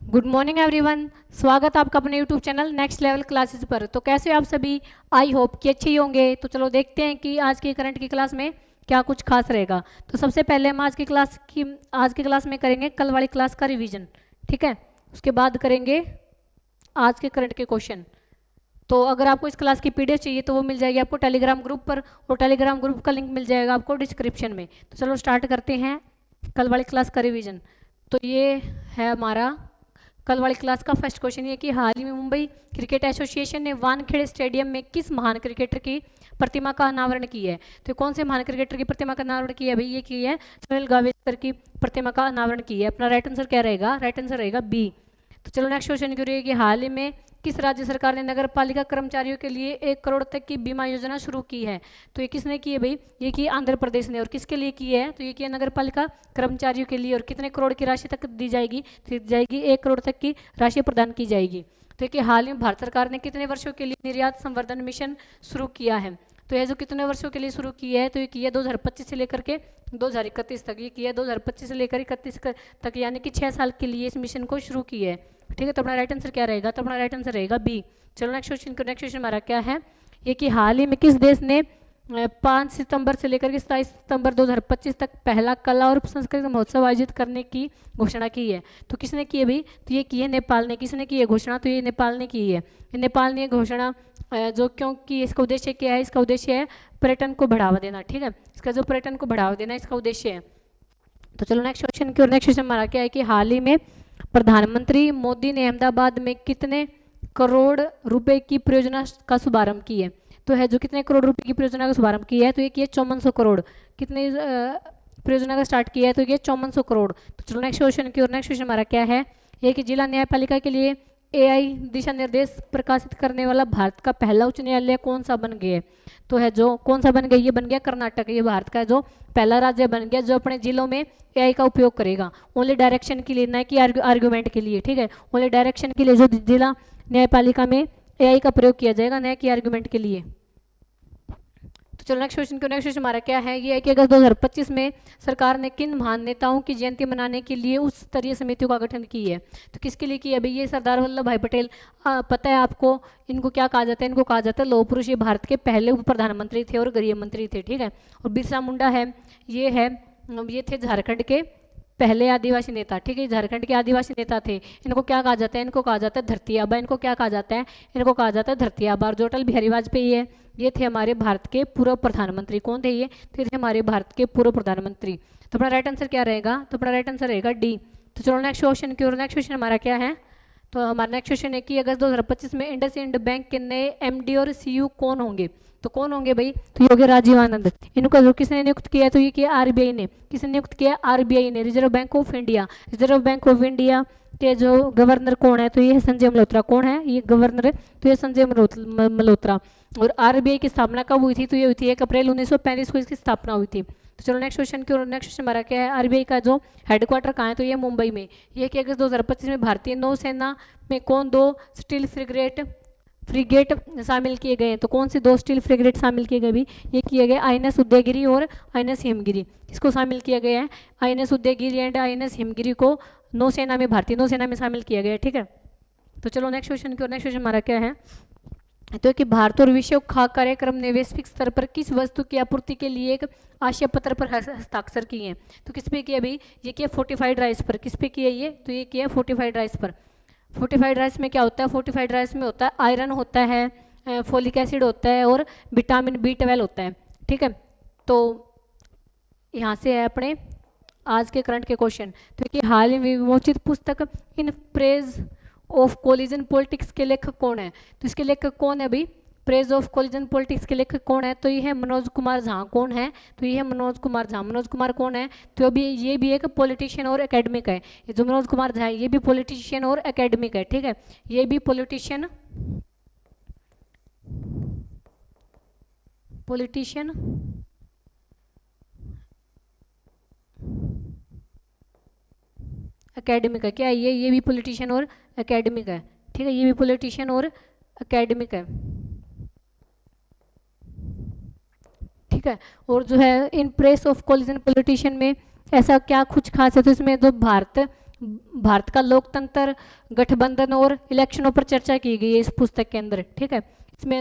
Good morning everyone. स्वागत है आपका अपने YouTube channel next level classes पर। तो कैसे हो आप सभी? आई होप कि अच्छे ही होंगे। तो चलो देखते हैं कि आज की करंट की क्लास में क्या कुछ खास रहेगा। तो सबसे पहले हम आज की क्लास में करेंगे कल वाली क्लास का रिवीजन। ठीक है, उसके बाद करेंगे आज के करंट के क्वेश्चन। तो अगर आपको इस क्लास की पीडीएफ चाहिए तो वो मिल जाएगी आपको टेलीग्राम ग्रुप पर, और टेलीग्राम ग्रुप का लिंक मिल जाएगा आपको डिस्क्रिप्शन में। तो चलो स्टार्ट करते हैं कल वाली क्लास का रिवीजन। तो ये है हमारा कल वाली क्लास का फर्स्ट क्वेश्चन। ये कि हाल ही में मुंबई क्रिकेट एसोसिएशन ने वानखेड़े स्टेडियम में किस महान क्रिकेटर की प्रतिमा का अनावरण की है? तो कौन से महान क्रिकेटर की प्रतिमा का अनावरण किया है भाई? ये की है सुनील गावस्कर की प्रतिमा का अनावरण की है। अपना राइट आंसर क्या रहेगा? राइट आंसर रहेगा बी। तो चलो नेक्स्ट क्वेश्चन करिए कि हाल ही में किस राज्य सरकार ने नगर पालिका कर्मचारियों के लिए 1 करोड़ तक की बीमा योजना शुरू की है? तो ये किसने की है भाई? ये की आंध्र प्रदेश ने। और किसके लिए की है? तो ये की है नगर पालिका कर्मचारियों के लिए। और कितने करोड़ की राशि तक दी जाएगी? तो दी जाएगी 1 करोड़ तक की राशि प्रदान की जाएगी। तो ये हाल में भारत सरकार ने कितने वर्षों के लिए निर्यात संवर्धन मिशन शुरू किया है? तो ये जो कितने वर्षों के लिए शुरू की है? तो ये की है 2025 से लेकर के 2031 तक। ये की है 2025 से लेकर 31 तक, यानी कि 6 साल के लिए इस मिशन को शुरू की है। ठीक है, तो अपना राइट आंसर क्या रहेगा? तो अपना राइट आंसर रहेगा बी। चलो नेक्स्ट क्वेश्चन हमारा क्या है? ये कि हाल ही में किस देश ने 5 सितंबर से लेकर के 27 सितंबर 2025 तक पहला कला और संस्कृति महोत्सव आयोजित करने की घोषणा की है? तो किसने की है भाई? तो ये की है नेपाल ने। किसने की है घोषणा? तो ये नेपाल ने की है। नेपाल ने घोषणा जो, क्योंकि इसका उद्देश्य क्या है? इसका उद्देश्य है पर्यटन को बढ़ावा देना। ठीक है, इसका जो पर्यटन को बढ़ावा देना इसका उद्देश्य है। तो चलो नेक्स्ट क्वेश्चन की ओर। नेक्स्ट क्वेश्चन हमारा क्या है कि हाल ही में प्रधानमंत्री मोदी ने अहमदाबाद में कितने करोड़ रुपए की परियोजना का शुभारंभ की है? तो है जो कितने करोड़ रुपए की परियोजना का शुभारंभ की है? तो ये की है 5400 करोड़। कितने परियोजना का स्टार्ट किया है? तो ये 5400 करोड़। तो चलो नेक्स्ट क्वेश्चन की ओर। नेक्स्ट क्वेश्चन हमारा क्या है? ये कि जिला न्यायपालिका के लिए एआई दिशा निर्देश प्रकाशित करने वाला भारत का पहला उच्च न्यायालय कौन सा बन गया है? तो है जो कौन सा बन गया? ये बन गया कर्नाटक। ये भारत का जो पहला राज्य बन गया जो अपने जिलों में एआई का उपयोग करेगा ओनली डायरेक्शन के लिए, ना कि आर्ग्यूमेंट के लिए। ठीक है, ओनली डायरेक्शन के लिए जो जिला न्यायपालिका में एआई का प्रयोग किया जाएगा, ना कि आर्ग्यूमेंट के लिए। तो चलो नेक्स्ट क्वेश्चन नेक्स्ट हमारा क्या है? ये है कि अगस्त 2025 में सरकार ने किन महान नेताओं की जयंती मनाने के लिए उच्च स्तरीय समितियों का गठन की है? तो किसके लिए की है भाई? ये सरदार वल्लभ भाई पटेल। पता है आपको इनको क्या कहा जाता है? इनको कहा जाता है लौह पुरुष। ये भारत के पहले उप प्रधानमंत्री थे और गृह मंत्री थे। ठीक है, और बिरसा मुंडा है, ये थे झारखंड के पहले आदिवासी नेता। ठीक है, झारखंड के आदिवासी नेता थे। इनको क्या कहा जाता है? इनको कहा जाता है धरती आबा। इनको क्या कहा जाता है? इनको कहा जाता है धरती आबा। और जो अटल बिहारी वाजपेयी है, ये थे हमारे भारत के पूर्व प्रधानमंत्री। कौन थे ये? थे हमारे भारत के पूर्व प्रधानमंत्री। तो अपना राइट आंसर क्या रहेगा? तो अपना राइट आंसर रहेगा डी। तो चलो नेक्स्ट क्वेश्चन की ओर। नेक्स्ट क्वेश्चन हमारा क्या है? तो हमारा नेक्स्ट क्वेश्चन है कि अगस्त 2025 में इंडसइंड बैंक के नए एमडी और सीयू कौन होंगे? तो कौन होंगे भाई? तो योगी राजीव आनंद। इनको जो किसने नियुक्त किया है? तो ये किया आरबीआई ने। किसने नियुक्त किया? आरबीआई ने, reserve bank of India. Reserve bank of India के जो गवर्नर कौन है? तो ये है संजय मल्होत्रा। कौन है ये गवर्नर? तो ये संजय मल्होत्रा। और आरबीआई की स्थापना कब हुई थी? तो ये हुई थी 1 अप्रैल 1935 को इसकी स्थापना हुई थी। तो चलो नेक्स्ट क्वेश्चन की ओर। नेक्स्ट क्वेश्चन हमारा क्या है? आरबीआई का जो हेडक्वार्टर कहाँ है? तो ये मुंबई में। ये कि अगस्त 2025 में भारतीय नौसेना में कौन 2 स्टील फ्रिगेट शामिल किए गए हैं? तो कौन से 2 स्टील फ्रिगेट शामिल किए गए भी? ये किए गए आईएनएस उदयगिरी और आईएनएस हिमगिरी। इसको शामिल किया गया है INS Udaygiri and INS Himgiri को नौसेना में, भारतीय नौसेना में शामिल किया गया है। ठीक है, तो चलो नेक्स्ट क्वेश्चन की ओर। नेक्स्ट क्वेश्चन हमारा क्या है? तो कि भारत और विश्व खाद्य कार्यक्रम ने वैश्विक स्तर पर किस वस्तु की आपूर्ति के लिए एक आशय पत्र पर हस्ताक्षर किए हैं? तो किस पे किया भाई? ये किया फोर्टिफाइड राइस पर। किस पे किया ये? तो ये किया फोर्टिफाइड राइस पर। फोर्टिफाइड राइस में क्या होता है? फोर्टिफाइड राइस में होता है आयरन होता है, फोलिक एसिड होता है और विटामिन B12 होता है। ठीक है, तो यहाँ से है अपने आज के करंट के क्वेश्चन। तो कि हाल ही में विमोचित पुस्तक in praise of collision politics के लेखक कौन है? तो इसके लेखक कौन है भाई? प्रेज ऑफ कोलिजन पॉलिटिक्स के लेखक कौन है? तो ये है मनोज कुमार झा। कौन है? तो ये है मनोज कुमार झा। मनोज कुमार कौन है? तो अभी ये भी एक पॉलिटिशियन और एकेडमिक है। ये जो मनोज कुमार झा है ये भी पॉलिटिशियन और एकेडमिक है। ठीक है, ये भी पॉलिटिशियन एकेडमिक है। क्या है ये भी पॉलिटिशियन और एकेडमिक है। ठीक है, ये भी पॉलिटिशियन और एकेडमिक है। ठीक है, और जो है इन प्रेस ऑफ कोलिजन पॉलिटिशियन में ऐसा क्या कुछ खास है? तो इसमें जो भारत भारत का लोकतंत्र, गठबंधन और इलेक्शनों पर चर्चा की गई है इस पुस्तक के अंदर। ठीक है, इसमें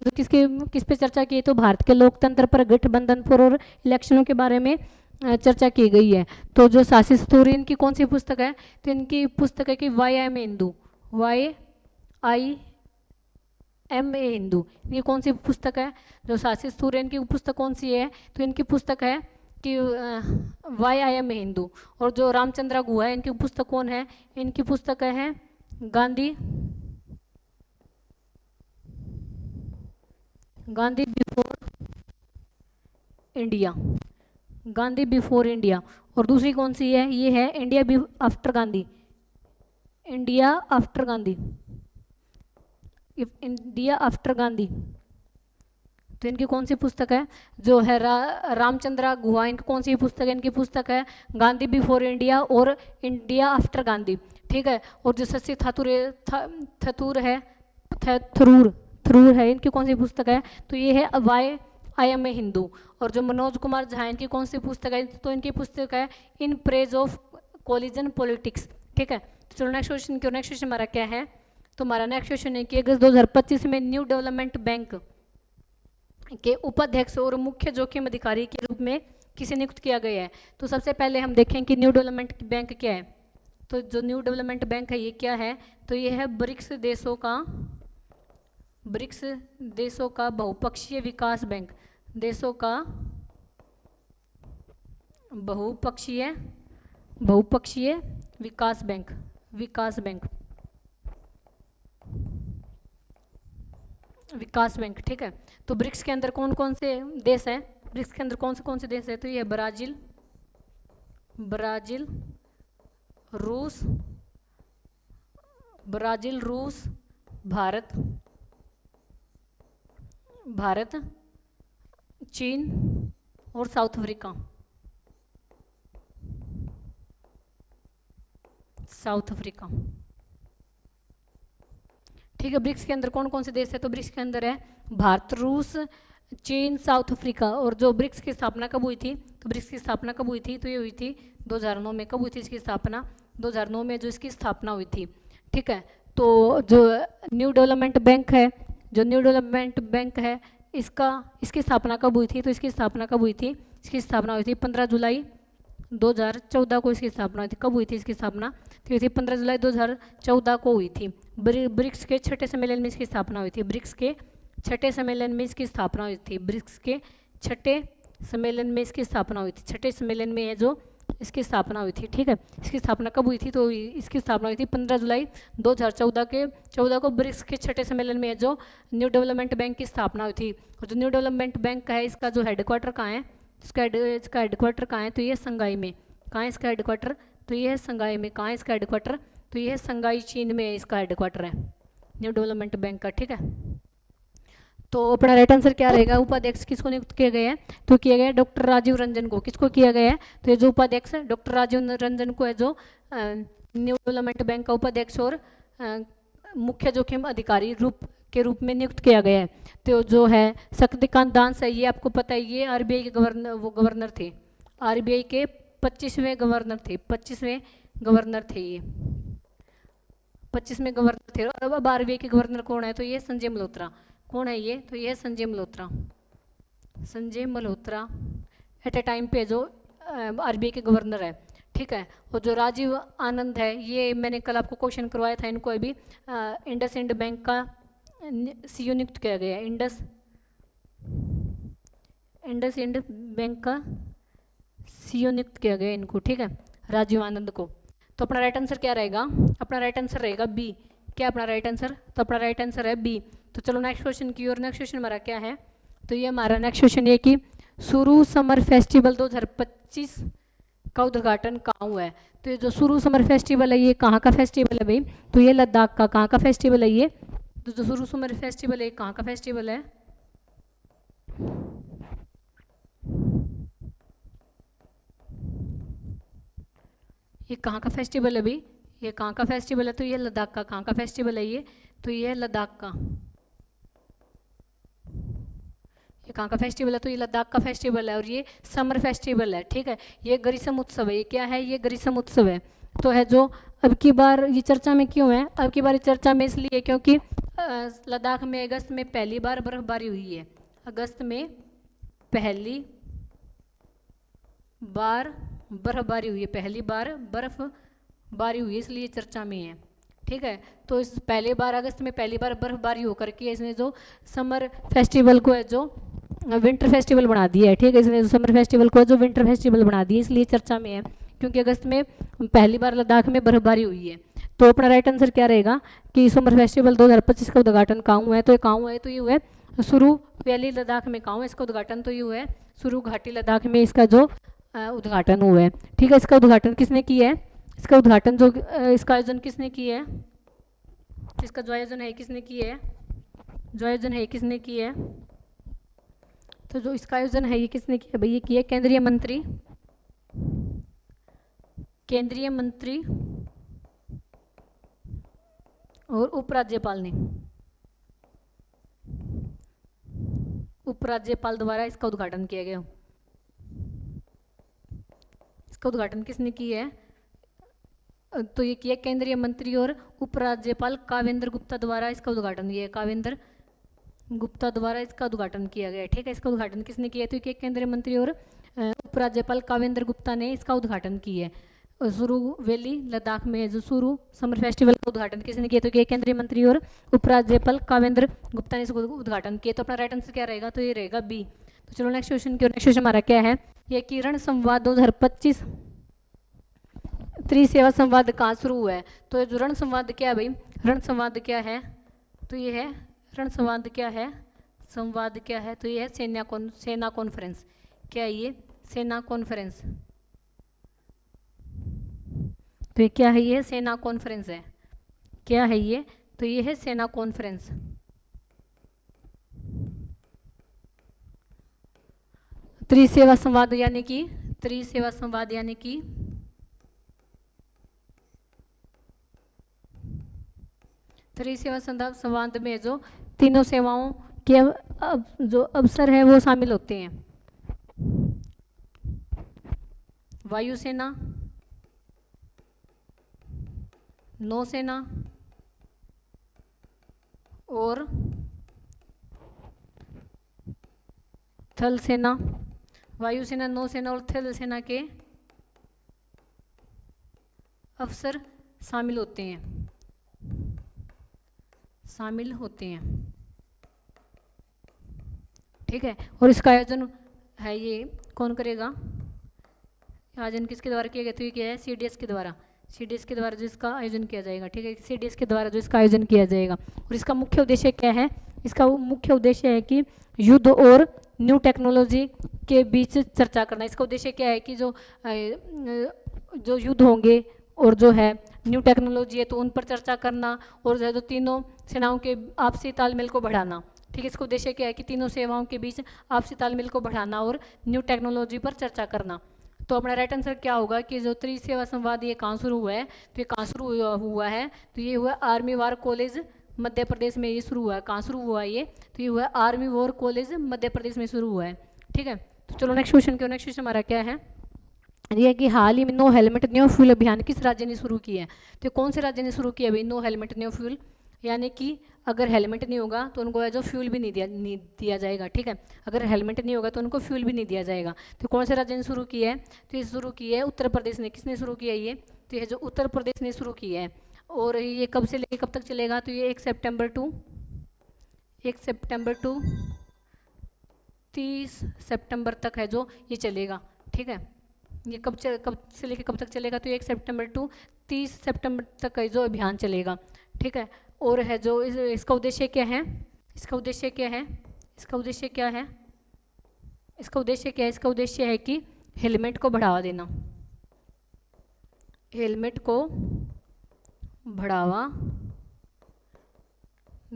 किस पे चर्चा की है, तो भारत के लोकतंत्र पर, गठबंधन पर और इलेक्शनों के बारे में चर्चा की गई है। तो जो सासी स्थूरी, इनकी कौन सी पुस्तक है, तो इनकी पुस्तक है कि why I am Hindu, why I am a Hindu. ये कौन सी पुस्तक है, जो सासी स्थूरी, इनकी पुस्तक कौन सी है, तो इनकी पुस्तक है कि why I am a Hindu. और जो रामचंद्र गुहा है, इनकी पुस्तक कौन है, इनकी पुस्तक है Gandhi before India, Gandhi before India. और दूसरी कौन सी है, ये है India after Gandhi, India after Gandhi, India after Gandhi. तो इनकी कौन सी पुस्तक है, जो है रामचंद्र गुहा, इनकी कौन सी पुस्तक है, इनकी पुस्तक है गांधी बिफोर इंडिया और इंडिया आफ्टर गांधी। ठीक है, और जो शशि थरूर है, थरूर है, इनकी कौन सी पुस्तक है, तो ये है why I am a Hindu. और जो मनोज कुमार झा, इनकी कौन सी पुस्तक है, तो इनकी पुस्तक है in praise of collision politics. ठीक है, तो चलो नेक्स्ट क्वेश्चन की। नेक्स्ट क्वेश्चन हमारा क्या है, तो हमारा नेक्स्ट क्वेश्चन है कि अगस्त 2025 में न्यू डेवलपमेंट बैंक के उपाध्यक्ष और मुख्य जोखिम अधिकारी के रूप में किसे नियुक्त किया गया है। तो सबसे पहले हम देखें कि न्यू डेवलपमेंट बैंक क्या है। तो जो न्यू डेवलपमेंट बैंक है, ये क्या है, तो ये है ब्रिक्स देशों का बहुपक्षीय विकास बैंक, देशों का बहुपक्षीय विकास बैंक, विकास बैंक। ठीक है, तो ब्रिक्स के अंदर कौन कौन से देश हैं, ब्रिक्स के अंदर कौन से देश है, तो ये ब्राजील, रूस, भारत, चीन और साउथ अफ्रीका। ठीक है, ब्रिक्स के अंदर कौन कौन से देश है, तो ब्रिक्स के अंदर है भारत, रूस, चीन, साउथ अफ्रीका। और जो ब्रिक्स की स्थापना कब हुई थी, तो ब्रिक्स की स्थापना कब हुई थी, तो ये हुई थी 2009 में। कब हुई थी इसकी स्थापना, 2009 में जो इसकी स्थापना हुई थी। ठीक है, तो जो न्यू डेवलपमेंट बैंक है, इसकी स्थापना कब हुई थी, तो इसकी स्थापना हुई थी 15 जुलाई 2014 को इसकी स्थापना हुई थी। कब हुई थी इसकी स्थापना, तो ये थी 15 जुलाई 2014 को हुई थी। ब्रिक्स के छठे सम्मेलन में इसकी स्थापना हुई थी, ब्रिक्स के छठे सम्मेलन में इसकी स्थापना हुई थी, ब्रिक्स के छठे सम्मेलन में इसकी स्थापना हुई थी, छठे सम्मेलन में है जो इसकी स्थापना हुई थी। ठीक है, इसकी स्थापना कब हुई थी, तो इसकी स्थापना हुई थी 15 जुलाई 2014 को ब्रिक्स के छठे सम्मेलन में है जो न्यू डेवलपमेंट बैंक की स्थापना हुई थी। और जो न्यू डेवलपमेंट बैंक है, इसका जो हेडक्वार्टर कहाँ है, इसका हेडक्वार्टर कहाँ है, तो ये संघाई में। कहाँ है इसका हेडक्वार्टर, तो ये है संघाई में। कहाँ है इसका हेडक्वार्टर, तो ये संघाई चीन में इसका हेडक्वार्टर है न्यू डेवलपमेंट बैंक का। ठीक है, तो अपना राइट आंसर क्या रहेगा, उपाध्यक्ष किसको नियुक्त किए गए हैं, तो किया गया डॉक्टर राजीव रंजन को। किसको किया गया है, तो ये जो उपाध्यक्ष है डॉक्टर राजीव रंजन को है जो न्यू डेवलपमेंट बैंक का उपाध्यक्ष और मुख्य जोखिम अधिकारी के रूप में नियुक्त किया गया है। तो जो है शक्तिकांत दास है, ये आपको पता है, ये आरबीआई के गवर्नर थे, आरबीआई के 25वें गवर्नर थे, 25वें गवर्नर थे ये, 25वें गवर्नर थे। और अब आरबीआई के गवर्नर कौन है, तो ये संजय मल्होत्रा। कौन है ये, तो ये Sanjay Malhotra at a time पे जो आरबीआई के गवर्नर है। ठीक है, और जो राजीव आनंद है, ये मैंने कल आपको क्वेश्चन करवाया था, इनको अभी इंडसइंड बैंक का सीईओ नियुक्त किया गया है, इंडसइंड बैंक का सीईओ नियुक्त किया गया इनको। ठीक है, राजीव आनंद को। तो अपना राइट आंसर क्या रहेगा, अपना राइट आंसर रहेगा बी। क्या अपना राइट आंसर, तो अपना राइट आंसर है बी। तो चलो नेक्स्ट क्वेश्चन की और। नेक्स्ट क्वेश्चन हमारा क्या है, तो ये हमारा नेक्स्ट क्वेश्चन ये कि सुरू समर फेस्टिवल 2025 का उद्घाटन कहाँ हुआ है। तो ये जो सुरू समर फेस्टिवल है, ये कहाँ का फेस्टिवल है भाई, तो ये लद्दाख का। कहाँ का फेस्टिवल है ये, तो जो सुरू समर फेस्टिवल है, कहाँ का फेस्टिवल है, ये कहाँ का फेस्टिवल है भाई, ये कहाँ का फेस्टिवल है, तो ये लद्दाख का। कहाँ का फेस्टिवल है ये, तो ये है लद्दाख का। ये कहाँ का फेस्टिवल है, तो ये लद्दाख का फेस्टिवल है और ये समर फेस्टिवल है। ठीक है, ये ग्रीष्म उत्सव है। ये क्या है, ये ग्रीष्म उत्सव है। तो है जो अब की बार ये चर्चा में क्यों है, अब की बार ये चर्चा में इसलिए क्योंकि लद्दाख में अगस्त में पहली बार बर्फबारी हुई है। अगस्त में पहली बार बर्फबारी हुई है, पहली बार बर्फबारी हुई है, इसलिए चर्चा में है। ठीक है, तो इस पहली बार अगस्त में पहली बार बर्फबारी होकर के इसने जो समर फेस्टिवल को है जो विंटर फेस्टिवल बना दिया है। ठीक है, इसने समर फेस्टिवल को है जो विंटर फेस्टिवल बना दिया, इसलिए चर्चा में है क्योंकि अगस्त में पहली बार लद्दाख में बर्फबारी हुई है। तो अपना राइट आंसर क्या रहेगा कि समर फेस्टिवल 2025 का उद्घाटन कहाँ हुआ है, तो ये कहाँ हुआ है, तो ये हुआ है सुरू वैली लद्दाख में। कहाँ हुआ इसका उद्घाटन, तो ये हुआ है सुरू घाटी लद्दाख में इसका जो उद्घाटन हुआ है। ठीक है, इसका उद्घाटन किसने किया है, इसका उद्घाटन जो इसका आयोजन किसने किया है, इसका जो आयोजन है किसने किया है, जो आयोजन है किसने किया है, तो जो इसका आयोजन है ये किसने किया भाई, ये किया केंद्रीय मंत्री और उपराज्यपाल ने, उपराज्यपाल द्वारा इसका उद्घाटन किया गया। इसका उद्घाटन किसने किया है, तो ये किया केंद्रीय मंत्री और उपराज्यपाल कावेंद्र गुप्ता द्वारा इसका उद्घाटन किया, कावेंद्र गुप्ता द्वारा इसका उद्घाटन किया गया। ठीक है, इसका उद्घाटन किसने किया, तो ये केंद्रीय मंत्री और उपराज्यपाल कावेंद्र गुप्ता ने इसका उद्घाटन किया है। सुरू वैली लद्दाख में जो सुरू समर फेस्टिवल का उद्घाटन किसने किया, तो ये केंद्रीय मंत्री और उपराज्यपाल कावेंद्र गुप्ता ने इसको उद्घाटन किया। तो अपना राइट आंसर क्या रहेगा, तो ये रहेगा बी। तो चलो नेक्स्ट क्वेश्चन की, नेक्स्ट क्वेश्चन हमारा क्या है, ये कि रण संवाद 2025 त्रिसेवा संवाद कहाँ शुरू हुआ है। तो ये जो रण संवाद क्या है भाई, रण संवाद क्या है, तो ये है रण संवाद क्या है, संवाद क्या है, तो ये है सेना कॉन्फ्रेंस। क्या है ये, सेना कॉन्फ्रेंस। तो ये क्या है, ये सेना कॉन्फ्रेंस है। क्या है ये, तो ये है सेना कॉन्फ्रेंस। त्रिसेवा संवाद यानी कि त्रिसेवा संवाद यानी कि त्रिसेवा संवाद में जो तीनों सेवाओं के जो अवसर है वो शामिल होते हैं, वायुसेना, नौसेना और थल सेना। वायुसेना, नौसेना और थल सेना के अफसर शामिल होते हैं, शामिल होते हैं। ठीक है, और इसका आयोजन है ये कौन करेगा, आयोजन किसके द्वारा किया गया, तो ये क्या है सीडीएस के द्वारा, सीडीएस के द्वारा जो इसका आयोजन किया जाएगा। ठीक है, सीडीएस के द्वारा जो इसका आयोजन किया जाएगा। और इसका मुख्य उद्देश्य क्या है, इसका मुख्य उद्देश्य है कि युद्ध और न्यू टेक्नोलॉजी के बीच चर्चा करना। इसका उद्देश्य क्या है कि जो युद्ध होंगे और जो है न्यू टेक्नोलॉजी है तो उन पर चर्चा करना, और जो तीनों सेनाओं के आपसी तालमेल को बढ़ाना। ठीक है, इसका उद्देश्य क्या है कि तीनों सेवाओं के बीच आपसी तालमेल को बढ़ाना और न्यू टेक्नोलॉजी पर चर्चा करना। तो अपना राइट आंसर क्या होगा कि जो त्रिसेवा संवाद ये कहाँ शुरू हुआ है, तो ये कहाँ शुरू हुआ है, तो ये हुआ army war college Madhya Pradesh में ये शुरू हुआ है। कहाँ शुरू हुआ है ये, तो ये हुआ army war college Madhya Pradesh में शुरू हुआ है। ठीक है, तो चलो नेक्स्ट क्वेश्चन क्यों, नेक्स्ट क्वेश्चन हमारा क्या है, ये कि हाल ही में नो हेलमेट नो फ्यूल अभियान किस राज्य ने शुरू किया है। तो कौन से राज्य ने शुरू किया भाई नो हेलमेट नो फ्यूल, यानी कि अगर हेलमेट नहीं होगा तो उनको जो फ्यूल भी नहीं दिया जाएगा। ठीक है, अगर हेलमेट नहीं होगा तो उनको फ्यूल भी नहीं दिया जाएगा। तो कौन से राज्य ने शुरू किया है, तो ये शुरू किया है उत्तर प्रदेश ने। किसने शुरू किया ये, तो ये जो उत्तर प्रदेश ने शुरू किया है। और ये कब से लेकर कब तक चलेगा, तो ये 1 सितंबर टू 30 सितंबर तक है जो ये चलेगा। ठीक है, ये कब से लेकर कब तक चलेगा, तो 1 सितंबर टू 30 सितंबर तक का जो अभियान चलेगा। ठीक है, और है जो इसका उद्देश्य क्या है, इसका उद्देश्य क्या है, इसका उद्देश्य क्या है, इसका उद्देश्य क्या है, इसका उद्देश्य है कि हेलमेट को बढ़ावा देना, हेलमेट को बढ़ावा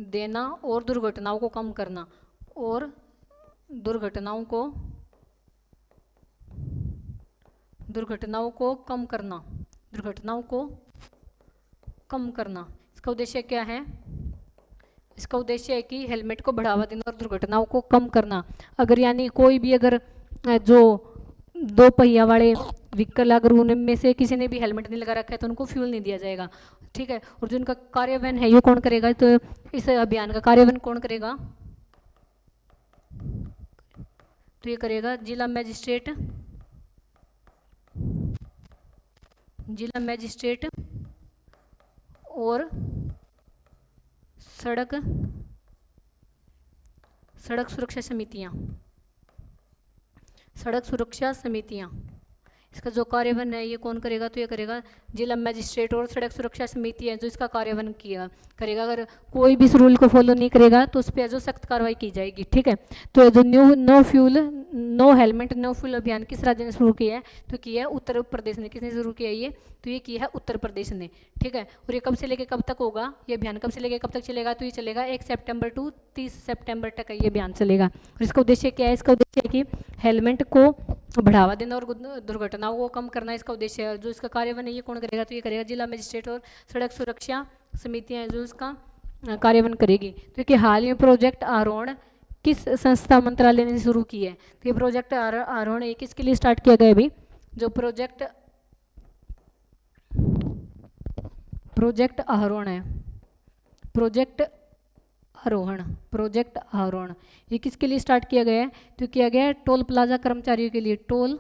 देना और दुर्घटनाओं को कम करना, और दुर्घटनाओं को कम करना, दुर्घटनाओं को कम करना। इसका उद्देश्य क्या है, इसका उद्देश्य है कि हेलमेट को बढ़ावा देना और दुर्घटनाओं को कम करना। अगर यानी कोई भी अगर जो 2 पहिया वाले व्हीकल अगर उनमें से किसी ने भी हेलमेट नहीं लगा रखा है तो उनको फ्यूल नहीं दिया जाएगा, ठीक है। और जो उनका कार्यान्वयन है ये कौन करेगा, तो इस अभियान का कार्यान्वयन कौन करेगा, तो ये करेगा जिला मजिस्ट्रेट, जिला मजिस्ट्रेट और सड़क सुरक्षा समितियां, सड़क सुरक्षा समितियां। इसका जो कार्यान्वयन है ये कौन करेगा, तो ये करेगा जिला मजिस्ट्रेट और सड़क सुरक्षा समिति है जो इसका कार्यान्वयन किया करेगा। अगर कोई भी इस रूल को फॉलो नहीं करेगा तो उस पर जो सख्त कार्रवाई की जाएगी, ठीक है। तो जो no fuel no helmet no fuel अभियान किस राज्य ने शुरू किया है, तो किया है उत्तर प्रदेश ने। किसने शुरू किया ये, तो ये किया है उत्तर प्रदेश ने, ठीक है। और ये कब से लेकर कब तक होगा, ये अभियान कब से लेकर कब तक चलेगा, तो ये चलेगा 1 सितंबर टू 30 सितंबर तक ये अभियान चलेगा। और इसका उद्देश्य क्या है, इसका उद्देश्य है कि हेलमेट को बढ़ावा देना और दुर्घटनाओं को कम करना इसका उद्देश्य है। जो इसका कार्यान्वयन है ये कौन करेगा, तो ये करेगा जिला मजिस्ट्रेट और सड़क सुरक्षा समितियां हैं जो इसका कार्यान्वयन करेगी। तो कि हाल ही में प्रोजेक्ट आरोहण किस संस्था मंत्रालय ने शुरू की है, तो ये प्रोजेक्ट आरोहण ये किसके लिए स्टार्ट किया गया अभी, जो प्रोजेक्ट आरोहण है, प्रोजेक्ट आरोहण ये किसके लिए स्टार्ट किया गया है, तो किया गया है टोल प्लाजा कर्मचारियों के लिए, टोल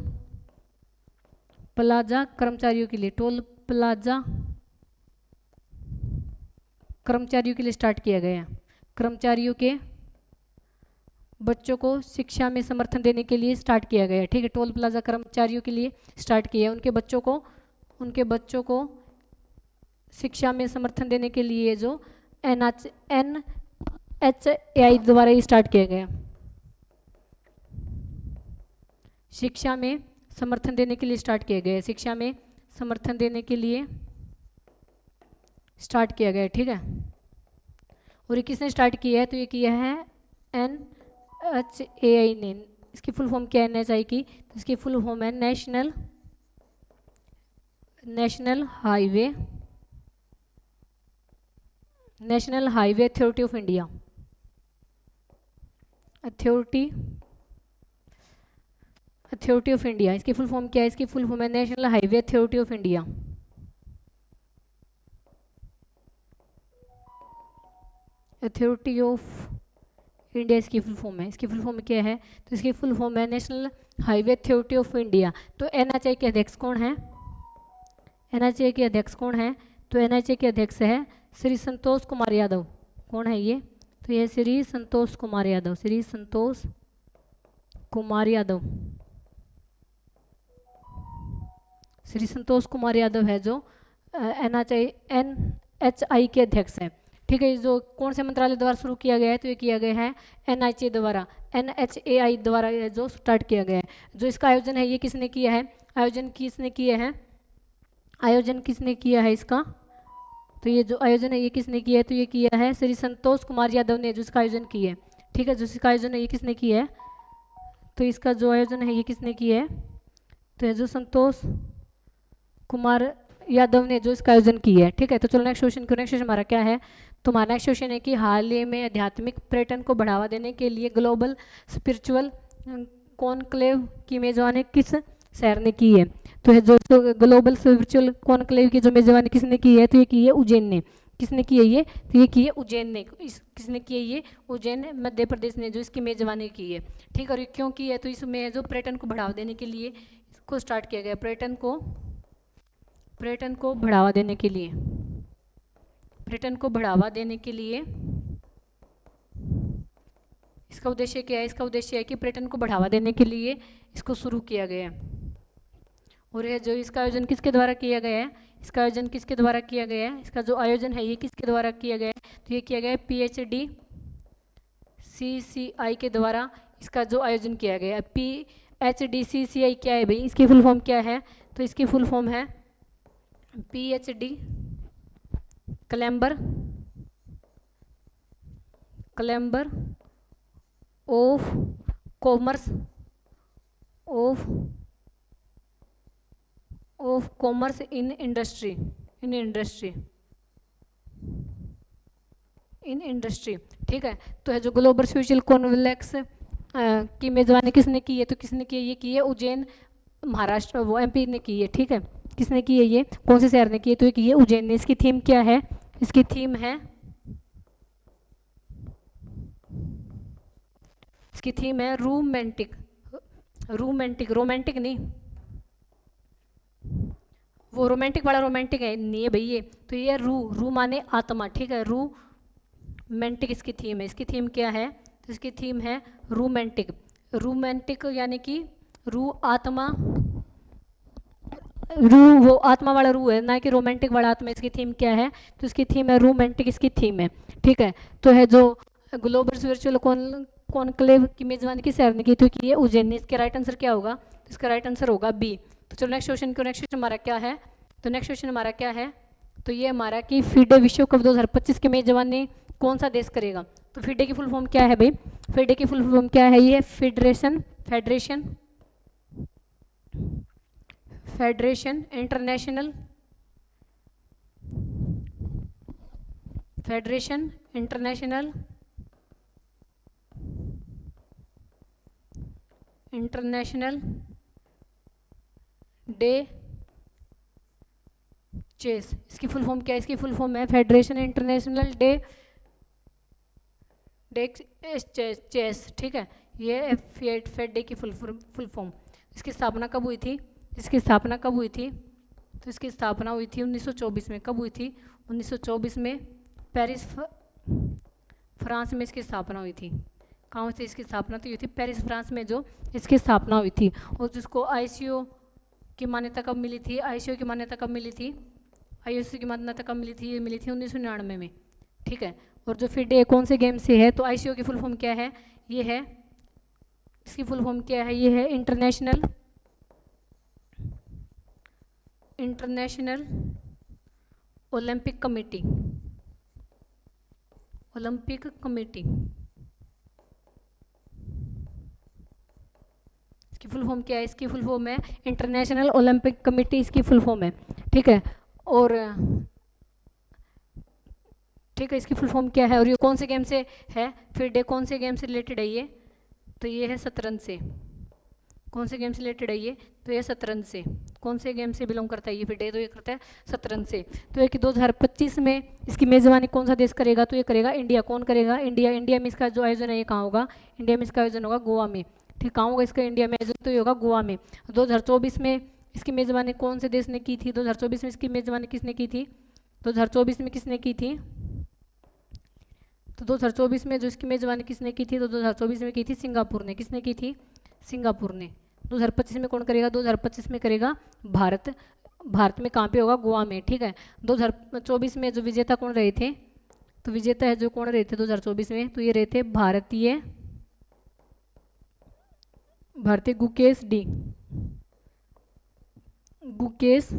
प्लाजा कर्मचारियों के लिए, टोल प्लाजा कर्मचारियों के लिए स्टार्ट किया गया है। कर्मचारियों के बच्चों को शिक्षा में समर्थन देने के लिए स्टार्ट किया गया है, ठीक है। टोल प्लाजा कर्मचारियों के लिए स्टार्ट किया है, उनके बच्चों को शिक्षा में समर्थन देने के लिए जो NHAI द्वारा ही स्टार्ट किया गया, शिक्षा में समर्थन देने के लिए स्टार्ट किया गया, शिक्षा में समर्थन देने के लिए स्टार्ट किया गया, ठीक है। और ये किसने स्टार्ट किया है, तो ये किया है NHAI ने। इसकी फुल फॉर्म क्या है NHAI की, तो इसकी फुल फॉर्म है national highway authority of India, authority of India. इसकी फुल फॉर्म क्या है, इसकी फुल फॉर्म है national highway authority of India, authority of India इसकी फुल फॉर्म है। इसकी फुल फॉर्म क्या है, तो इसकी फुल फॉर्म है national highway authority of India. तो NHAI के अध्यक्ष कौन है, NHAI के अध्यक्ष कौन है, तो NHAI के अध्यक्ष है श्री संतोष कुमार यादव। कौन है ये, तो ये श्री संतोष कुमार यादव, श्री संतोष कुमार यादव, श्री संतोष कुमार यादव है जो NHAI के अध्यक्ष है, ठीक है। जो कौन से मंत्रालय द्वारा शुरू किया गया है, तो ये किया गया है NHAI द्वारा जो स्टार्ट किया गया है। जो इसका आयोजन है ये किसने किया है, आयोजन किसने किया है इसका, तो ये जो आयोजन है ये किसने किया है, तो ये किया है श्री संतोष कुमार यादव ने जो इसका आयोजन किया है, ठीक है। जो इसका आयोजन है ये किसने किया है, तो इसका जो आयोजन है ये किसने किया है, तो ये जो संतोष कुमार यादव ने जो इसका आयोजन किया है, ठीक है। तो चलो नेक्स्ट क्वेश्चन हमारा क्या है, तो हमारा नेक्स्ट क्वेश्चन है कि हाल ही में आध्यात्मिक पर्यटन को बढ़ावा देने के लिए ग्लोबल स्पिरिचुअल कॉन्क्लेव की मेजबानी किस शहर ने की है, तो है जो ग्लोबल स्पिरिचुअल कॉन्क्लेव की जो मेजबानी किसने की है, तो ये की है उज्जैन ने। किसने की है ये, तो ये की है उज्जैन ने। किसने की है ये, उज्जैन मध्य प्रदेश ने जो इसकी मेजबानी की है, ठीक है। और ये क्यों की है, तो इसमें जो पर्यटन को बढ़ावा देने के लिए इसको स्टार्ट किया गया, पर्यटन को बढ़ावा देने के लिए, पर्यटन को बढ़ावा देने के लिए इसका उद्देश्य क्या है, इसका उद्देश्य है कि पर्यटन को बढ़ावा देने के लिए इसको शुरू किया गया है। और ये जो इसका आयोजन किसके द्वारा किया गया है, इसका आयोजन किसके द्वारा किया गया है, इसका जो आयोजन है ये किसके द्वारा किया गया है, तो ये किया गया है PHDCCI के द्वारा इसका जो आयोजन किया गया है। PHDCCI क्या है भाई, इसकी फुल फॉर्म क्या है, तो इसकी फुल फॉर्म है PhD chamber of commerce in industry, ठीक है। तो है जो ग्लोबल स्पिरिचुअल कॉन्क्लेव की मेजबानी किसने की है, तो किसने की है, ये की है उज्जैन महाराष्ट्र वो एमपी ने की है, ठीक है। किसने की है ये, कौन से शहर ने की है, तो ये की है उज्जैन ने। इसकी थीम क्या है, इसकी थीम है, इसकी थीम है रोमांटिक, रोमांटिक, रोमांटिक नहीं, वो रोमांटिक वाला रोमांटिक है नहीं है भाई ये, तो ये रू माने आत्मा, ठीक है। रोमांटिक इसकी थीम है। इसकी थीम क्या है, तो इसकी थीम है रोमांटिक। रोमांटिक यानी कि रू आत्मा, रू वो आत्मा वाला रू है ना कि रोमांटिक वाला आत्मा। इसकी थीम क्या है, तो इसकी थीम है रोमांटिक, इसकी थीम है, ठीक है। तो है जो ग्लोबल वर्चुअल कॉन्क्लेव की मेजबानी किस शहर ने की, तो की है उज्जैन ने। इसका राइट आंसर क्या होगा, तो इसका राइट आंसर होगा बी। तो चलो नेक्स्ट क्वेश्चन को, नेक्स्ट क्वेश्चन हमारा क्या है, तो नेक्स्ट क्वेश्चन हमारा क्या है, तो ये हमारा कि फीडे विश्व कप 2025 की मेजबानी कौन सा देश करेगा। तो फीडे की फुल फॉर्म क्या है भाई, फीडे की फुल फॉर्म क्या है, ये federation, federation, federation international, federation international, international de chess. इसकी फुल फॉर्म क्या है, इसकी फुल फॉर्म है फेडरेशन इंटरनेशनल डे चेस, ठीक है। ये फेड डे की फुल फॉर्म। इसकी स्थापना कब हुई थी, इसकी स्थापना कब हुई थी, तो इसकी स्थापना हुई थी 1924 में। कब हुई थी, 1924 में पेरिस फ्रांस में इसकी स्थापना हुई थी। कहाँ से इसकी स्थापना तो हुई थी, पेरिस फ्रांस में जो इसकी स्थापना हुई थी। और जिसको आईसीओ की मान्यता कब मिली थी, आईसीओ की मान्यता कब मिली थी, आईसीओ की मान्यता कब मिली थी, ये मिली थी 1999 में, ठीक है। और जो फिर डे कौन से गेम से है, तो आईसीओ की फुल फॉर्म क्या है, ये है, इसकी फुल फॉर्म क्या है, ये है international, international Olympic committee, Olympic committee. इसकी फुल फॉर्म क्या है, इसकी फुल फॉर्म है इंटरनेशनल ओलंपिक कमेटी, इसकी फुल फॉर्म है, ठीक है। और ठीक है, इसकी फुल फॉर्म क्या है, और ये कौन से गेम से है, फिर डे कौन से गेम से रिलेटेड है ये, तो ये है शतरंज से। कौन से गेम से रिलेटेड है ये, तो ये शतरंज से। कौन से गेम से बिलोंग करता है ये फिर डे, तो ये करता है शतरंज से। तो ये कि 2025 में इसकी मेजबानी कौन सा देश करेगा, तो ये करेगा इंडिया। कौन करेगा, इंडिया। इंडिया में इसका जो आयोजन है ये कहाँ होगा, इंडिया में इसका आयोजन होगा गोवा में, ठीक। कहाँ होगा इसका इंडिया में आयोजन, तो ये होगा गोवा में। 2024 में इसकी मेजबानी कौन से देश ने की थी, 2024 में इसकी मेजबानी किसने की थी, 2024 में किसने की थी, तो 2024 में जो इसकी मेजबानी किसने की थी, तो 2024 में की थी सिंगापुर ने। किसने की थी, सिंगापुर ने। 2025 में कौन करेगा, 2025 में करेगा भारत। भारत में कहाँ पे होगा, गोवा में, ठीक है। 2024 में जो विजेता कौन रहे थे, तो विजेता है जो कौन रहे थे 2024 में, तो ये रहे थे भारतीय गुकेश डी, गुकेश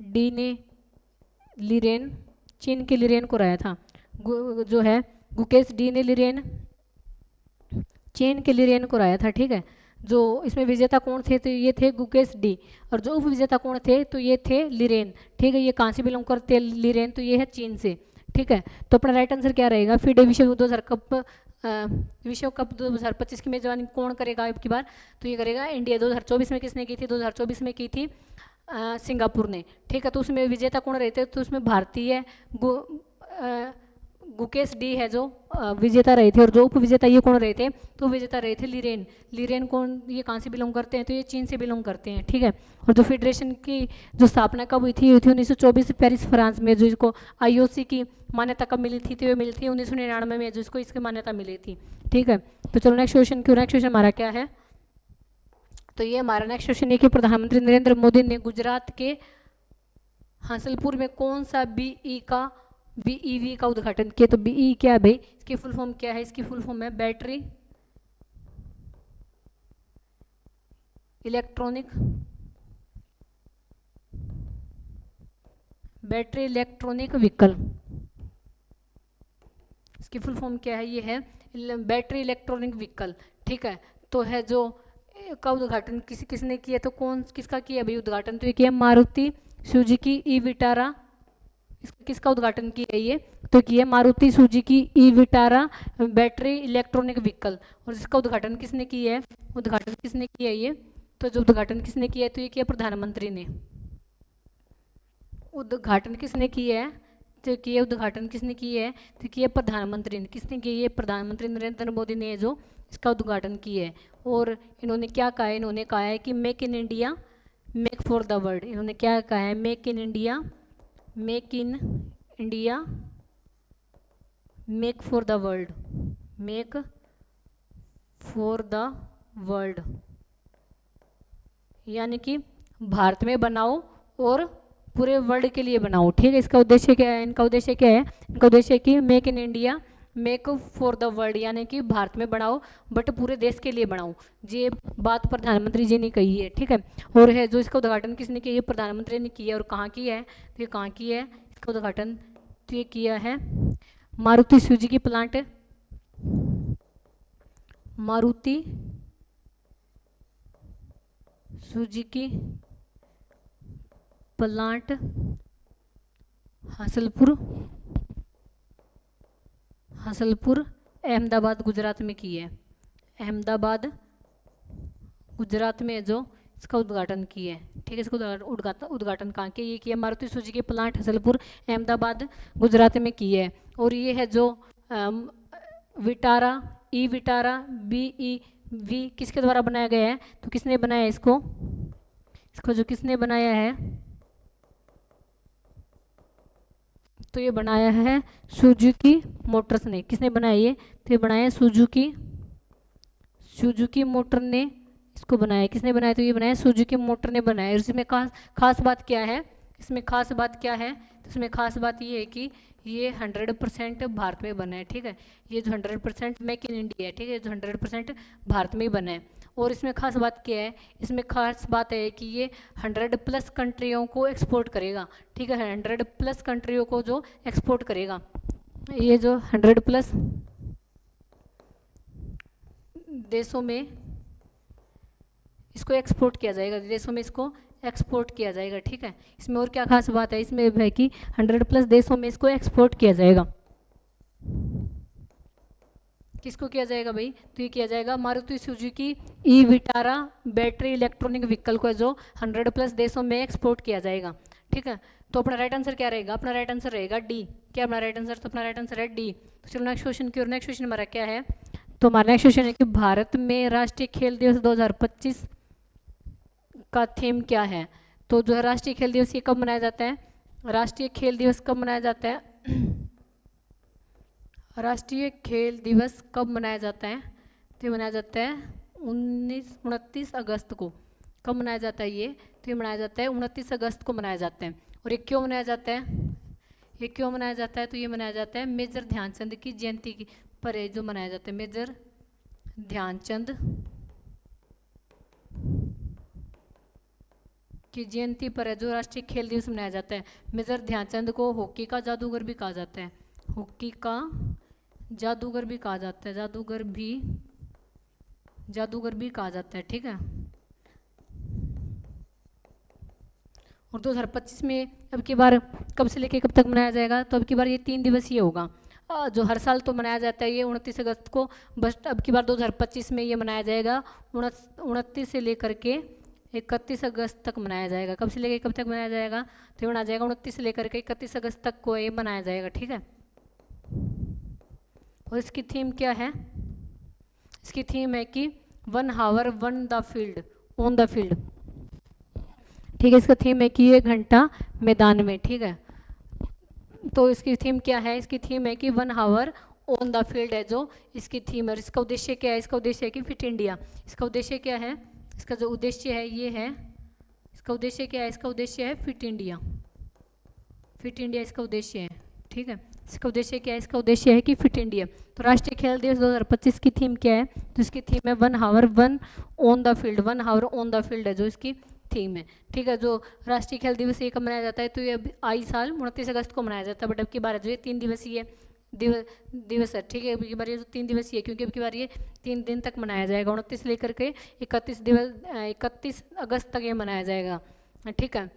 डी ने लिरेन, चीन के लिरेन को हराया था। जो है गुकेश डी ने लिरेन, चीन के लिरेन को हराया था, ठीक है। जो इसमें विजेता कौन थे, तो ये थे गुकेश डी, और जो उप विजेता कौन थे, तो ये थे लिरेन, ठीक है। ये कहाँ से बिलोंग करते हैं लिरेन, तो ये है चीन से, ठीक है। तो अपना राइट आंसर क्या रहेगा, फिडे विश्व 2025 की मेजबानी कौन करेगा अब की बार, तो ये करेगा इंडिया। 2024 में किसने की थी, 2024 में की थी सिंगापुर ने, ठीक है। तो उसमें विजेता कौन रहते, तो उसमें भारतीय गुकेश डी है जो विजेता रहे थे, और जो उप विजेता ये कौन रहे थे, तो विजेता रहे थे लिरेन। लिरेन कौन, ये कहाँ से बिलोंग करते हैं, तो ये चीन से बिलोंग करते हैं, ठीक है। और जो फेडरेशन की जो स्थापना कब हुई थी 1924 पेरिस फ्रांस में। जो इसको आईओसी की मान्यता कब मिली थी, तो ये मिली थी 1999 में, जो इसको इसकी मान्यता मिली थी, ठीक है। तो चलो नेक्स्ट क्वेश्चन क्यों, नेक्स्ट क्वेश्चन हमारा क्या है, तो ये हमारा नेक्स्ट क्वेश्चन है कि प्रधानमंत्री नरेंद्र मोदी ने गुजरात के हासलपुर में कौन सा बीईवी का उद्घाटन किया। तो बीई क्या है भाई, इसकी फुल फॉर्म क्या है, इसकी फुल फॉर्म है बैटरी इलेक्ट्रॉनिक व्हीकल। इसकी फुल फॉर्म क्या है, ये है बैटरी इलेक्ट्रॉनिक व्हीकल, ठीक है। तो है जो का उद्घाटन किसने किया, तो कौन किसका किया भाई उद्घाटन, तो ये किया मारुति सुजुकी ई विटारा। किसका उद्घाटन किया है ये, तो किया Maruti Suzuki e Vitara battery electronic vehicle. और इसका उद्घाटन किसने किया है, उद्घाटन किसने किया है ये, तो जो उद्घाटन किसने किया है, तो ये किया प्रधानमंत्री ने। उद्घाटन किसने किया है, तो किया उद्घाटन किसने किया है, तो किया प्रधानमंत्री ने। किसने किया, ये प्रधानमंत्री नरेंद्र मोदी ने जो इसका उद्घाटन किया है। और इन्होंने क्या कहा है, इन्होंने कहा है कि make in India make for the world. इन्होंने क्या कहा है, make in India make for the world, make for the world, यानी कि भारत में बनाओ और पूरे वर्ल्ड के लिए बनाओ। ठीक है, इसका उद्देश्य क्या है, इनका उद्देश्य क्या है, इनका उद्देश्य है कि make in India make for the world, यानी कि भारत में बनाओ बट पूरे देश के लिए बनाओ। ये बात प्रधानमंत्री जी ने कही है। ठीक है, और है जो इसका उद्घाटन किसने किया, प्रधानमंत्री ने किया। और कहाँ किया है, तो ये कहाँ किया है इसका उद्घाटन, तो ये किया है Maruti Suzuki plant, Maruti Suzuki plant Hansalpur Ahmedabad Gujarat में की है। अहमदाबाद गुजरात में जो इसका उद्घाटन किया है। ठीक है, इसका उद्घाटन कहाँ किया, ये किया मारुति सुजुकी प्लांट हसलपुर अहमदाबाद गुजरात में की है। और ये है जो विटारा विटारा BEV किसके द्वारा बनाया गया है, तो किसने बनाया है इसको जो किसने बनाया है, तो ये बनाया है सुजुकी मोटर्स ने। किसने बनाया ये, तो ये बनाया सुजुकी मोटर ने इसको बनाया। किसने बनाया, तो ये बनाया सुजुकी मोटर ने बनाया। और इसमें खास बात क्या है, इसमें खास बात क्या है, तो इसमें खास बात ये है कि ये 100% भारत में बना है। ठीक है, ये जो 100% मेक इन इंडिया है। ठीक है, जो 100% भारत में ही बना है। और इसमें खास बात क्या है, इसमें खास बात है कि ये 100+ कंट्रियों को एक्सपोर्ट करेगा। ठीक है, 100+ कंट्रियों को जो एक्सपोर्ट करेगा, ये जो 100+ देशों में इसको एक्सपोर्ट किया जाएगा, देशों में इसको एक्सपोर्ट किया जाएगा। ठीक है, इसमें और क्या खास बात है, इसमें है कि 100+ देशों में इसको एक्सपोर्ट किया जाएगा। किसको किया जाएगा भाई, तो ये किया जाएगा Maruti Suzuki Vitara battery electronic vehicle को जो 100+ देशों में एक्सपोर्ट किया जाएगा। ठीक है, तो अपना राइट आंसर क्या रहेगा, अपना राइट आंसर रहेगा डी। क्या अपना राइट आंसर, तो अपना राइट आंसर है डी। तो चलो नेक्स्ट क्वेश्चन की और। नेक्स्ट क्वेश्चन हमारा क्या है, तो हमारा नेक्स्ट क्वेश्चन है कि भारत में राष्ट्रीय खेल दिवस 2025 का थीम क्या है। तो जो है राष्ट्रीय खेल दिवस ये कब मनाया जाता है, राष्ट्रीय खेल दिवस कब मनाया जाता है, राष्ट्रीय खेल दिवस कब मनाया जाता है, तो ये मनाया जाता है 29 अगस्त को। कब मनाया जाता है ये, तो ये मनाया जाता है 29 अगस्त को मनाया जाता है। और ये क्यों मनाया जाता है, ये क्यों मनाया जाता है, तो ये मनाया जाता है मेजर ध्यानचंद की जयंती की पर है जो मनाया जाता है। मेजर ध्यानचंद की जयंती पर है जो राष्ट्रीय खेल दिवस मनाया जाता है। मेजर ध्यानचंद को हॉकी का जादूगर भी कहा जाता है, हॉकी का जादूगर भी कहा जाता है, जादूगर भी कहा जाता है। ठीक है, और 2025 में अब की बार कब से लेके कब तक मनाया जाएगा, तो अब की बार ये 3 दिवसीय होगा। जो हर साल तो मनाया जाता है ये 29 अगस्त को, बस अब की बार 2025 में ये मनाया जाएगा 29 से लेकर के 31 अगस्त तक मनाया जाएगा। कब से लेकर कब तक मनाया जाएगा, तो ये मनाया जाएगा 29 से लेकर के 31 अगस्त तक को ये मनाया जाएगा। ठीक है, और इसकी थीम क्या है, इसकी थीम है कि 1 hour 1 the field on the field. ठीक है, इसका थीम है कि ये घंटा मैदान में। ठीक है, तो इसकी थीम क्या है, इसकी थीम है कि 1 आवर ऑन द फील्ड है जो इसकी थीम है। और इसका उद्देश्य क्या है, इसका उद्देश्य है कि फिट इंडिया। इसका उद्देश्य क्या है, इसका जो उद्देश्य है ये है, इसका उद्देश्य क्या है, इसका उद्देश्य है फिट इंडिया। फिट इंडिया इसका उद्देश्य है। ठीक है, इसका उद्देश्य क्या है, इसका उद्देश्य है कि फिट इंडिया। तो राष्ट्रीय खेल दिवस 2025 की थीम क्या है, तो इसकी थीम है 1 hour 1 on the field. 1 hour on the field है जो इसकी थीम है। ठीक है, जो राष्ट्रीय खेल दिवस ये कब मनाया जाता है, तो ये अब आई साल 29 अगस्त को मनाया जाता है। बट अब की बार जो ये 3 दिवसीय दिवस है। ठीक है, अब की बार ये 3 दिवसीय है क्योंकि अब की बार ये 3 दिन तक मनाया जाएगा। 29 से लेकर के 31 अगस्त तक ये मनाया जाएगा। ठीक है,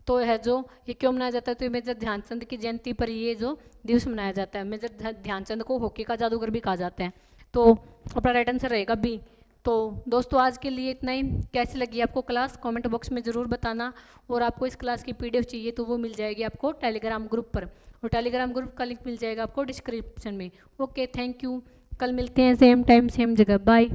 तो है जो ये क्यों मनाया जाता है, तो ये मेजर ध्यानचंद की जयंती पर ये जो दिवस मनाया जाता है। मेजर ध्यानचंद को हॉकी का जादूगर भी कहा जाता है। तो अपना राइट आंसर रहेगा बी, तो दोस्तों आज के लिए इतना ही। कैसी लगी आपको क्लास कमेंट बॉक्स में ज़रूर बताना। और आपको इस क्लास की पीडीएफ चाहिए तो वो मिल जाएगी आपको टेलीग्राम ग्रुप पर, और टेलीग्राम ग्रुप का लिंक मिल जाएगा आपको डिस्क्रिप्शन में। Okay, thank you. कल मिलते हैं सेम टाइम सेम जगह। बाय।